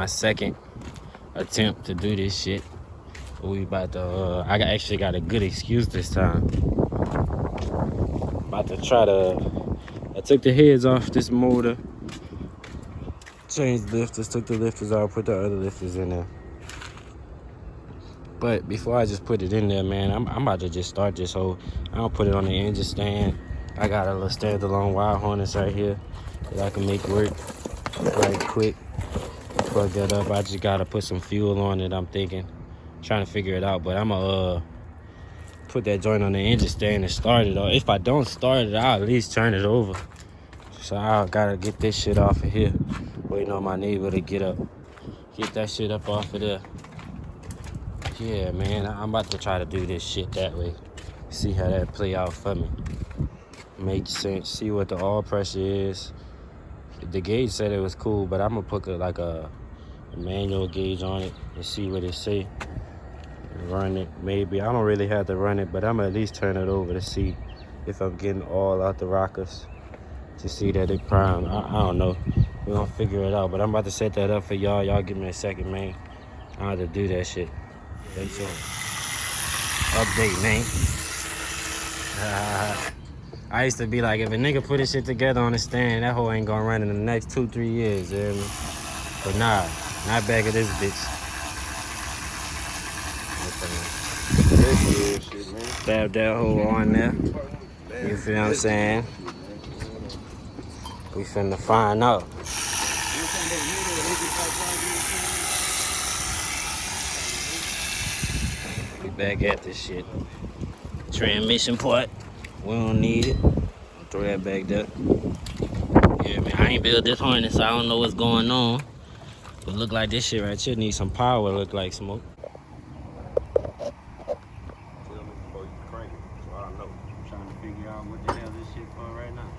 my second attempt to do this shit. We about to, I actually got a good excuse this time. About to try to, I took the heads off this motor, changed lifters, took the lifters out, put the other lifters in there. But before I just put it in there, man, I'm about to just start this whole, I don't put it on the engine stand. I got a little standalone wire harness right here that I can make work right quick. Plug that up. I just gotta put some fuel on it, I'm thinking. Trying to figure it out, but I'm gonna put that joint on the engine stand and start it. Or if I don't start it, I'll at least turn it over. So I gotta get this shit off of here. Waiting on my neighbor to get that shit up off of there. Yeah, man, I'm about to try to do this shit that way. See how that play out for me. Make sense. See what the oil pressure is. The gauge said it was cool, but I'm gonna put a manual gauge on it and see what it say. Run it, maybe. I don't really have to run it, but I'm gonna at least turn it over to see if I'm getting oil out the rockers to see that it primed. I don't know. We're gonna figure it out, but I'm about to set that up for y'all. Y'all give me a second, man. I have to do that shit. Thanks so. Update, man. I used to be like, if a nigga put his shit together on the stand, that hoe ain't gonna run in the next 2-3 years, you hear me? But nah, not back at this bitch. Stab that hoe on there. You feel what I'm saying? We finna find out. We back at this shit. Transmission part. We don't need it. Throw that back there. Yeah, man, I ain't built this harness, so I don't know what's going on. But look like this shit right here needs some power, look like smoke. Tell me before you crank it, so I know. I'm trying to figure out what the hell this shit for right now.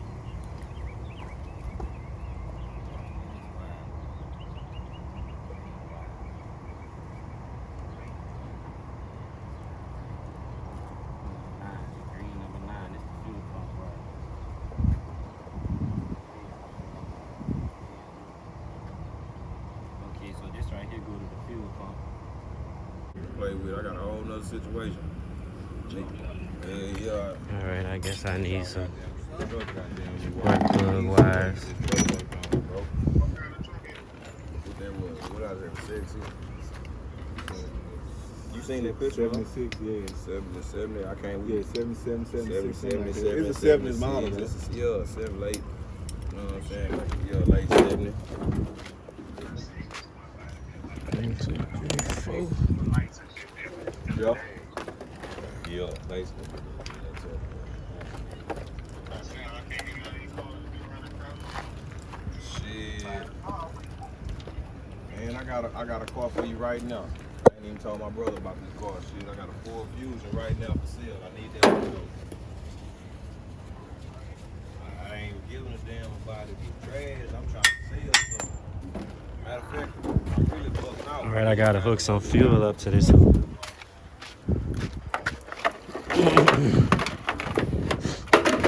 Play with. I got a whole nother situation. Yeah. Alright, I guess I need some spark plug wires. What I said, 60. You seen that picture? 76, yeah. 70. I can't. Yeah, 77, 76. 77. It's a 70s model. Yeah, 7 late. You know what I'm saying? Yeah, late 70. 1, 2, 3, 4. Yeah, basically. Shit. Man, I got a car for you right now. I ain't even told my brother about this car. Shit, I got a Ford Fusion right now for sale. I need that one. I ain't giving a damn about it. Be trash. I'm trying to sell something. Matter of fact, I'm really fucking out. Alright, I gotta hook some fuel up to this. I'm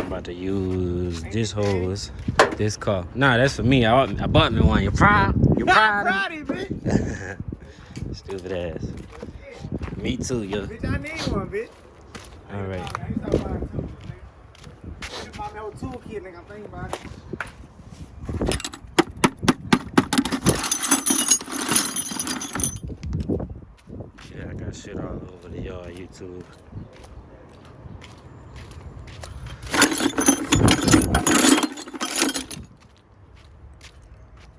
about to use this hose, this car. Nah, that's for me. I bought me one. You proud? You proud? Proud of you, bitch. Stupid ass. Me too, yo. Bitch, I need one, bitch. Alright. I used to buy it too, nigga. You bought me a whole toolkit, nigga. I'm thinking about it. Yeah, I got shit all over the yard, YouTube.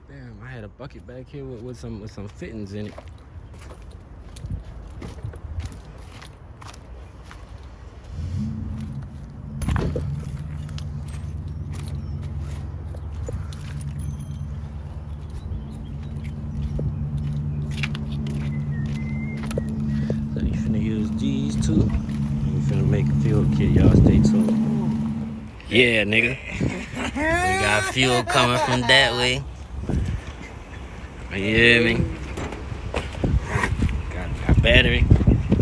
Damn, I had a bucket back here with some fittings in it. So you finna use these two. We finna make a fuel kit, y'all. Stay tuned. Yeah, nigga. We got fuel coming from that way. You hear me? Got battery,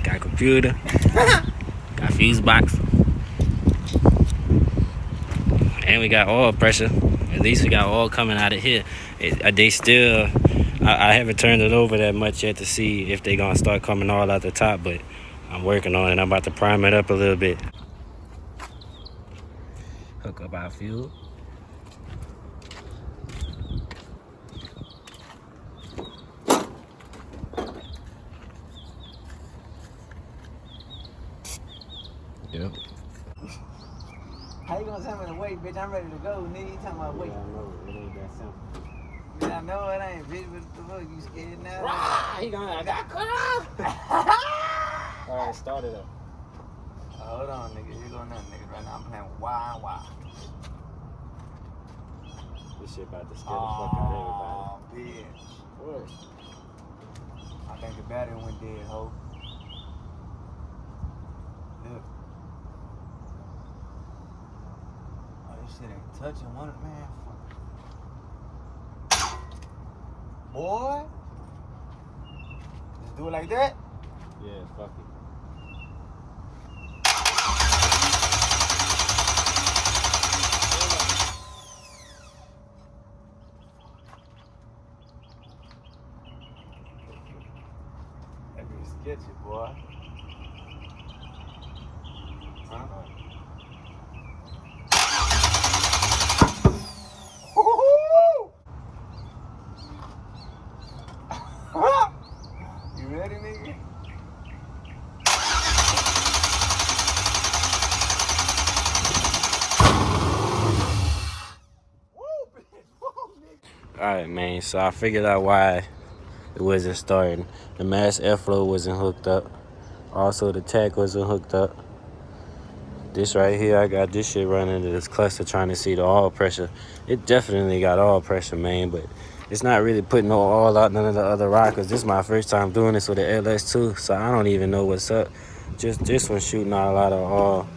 got computer, got fuse box, and we got oil pressure. At least we got oil coming out of here. They still I haven't turned it over that much yet to see if they're gonna start coming all out the top, but I'm working on it. I'm about to prime it up a little bit. Hook up our fuel. Yep. How you gonna tell me to wait, bitch? I'm ready to go, nigga. You talking about wait? Yeah, I know. It ain't that simple. Yeah, I know it ain't, bitch. What the fuck? You scared now? He gonna. Alright, start it up. Hold on, nigga. Here go nothing, nigga. Right now I'm playing wild. This shit about to scare the fuck out of everybody. Bitch. What? I think the battery went dead, ho. Look. Oh, this shit ain't touching one, man. Fuck. Boy. Just do it like that? Yeah, fuck it. That be sketchy, boy. Huh? You ready, nigga? Alright, man, so I figured out why it wasn't starting. The mass airflow wasn't hooked up. Also, the tach wasn't hooked up. This right here, I got this shit running to this cluster trying to see the oil pressure. It definitely got oil pressure, man, but it's not really putting no oil out none of the other rockers. This is my first time doing this with the LS2, so I don't even know what's up. Just this one shooting out a lot of oil.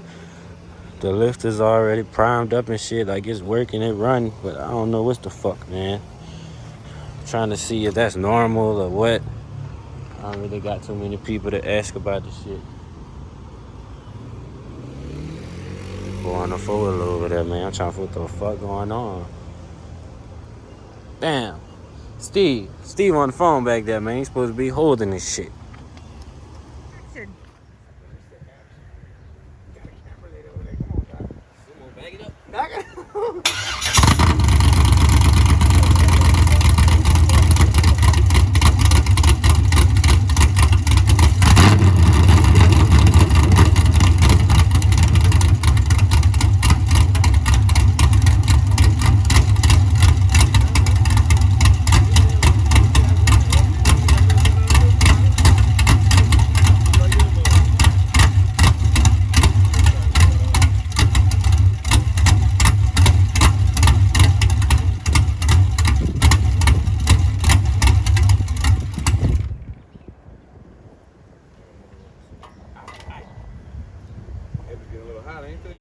The lifter's already primed up and shit, like it's working, it run, but I don't know what's the fuck, man. Trying to see if that's normal or what. I don't really got too many people to ask about this shit. Going the forward over there, man. I'm trying to figure what the fuck going on. Damn. Steve on the phone back there, man. He's supposed to be holding this shit.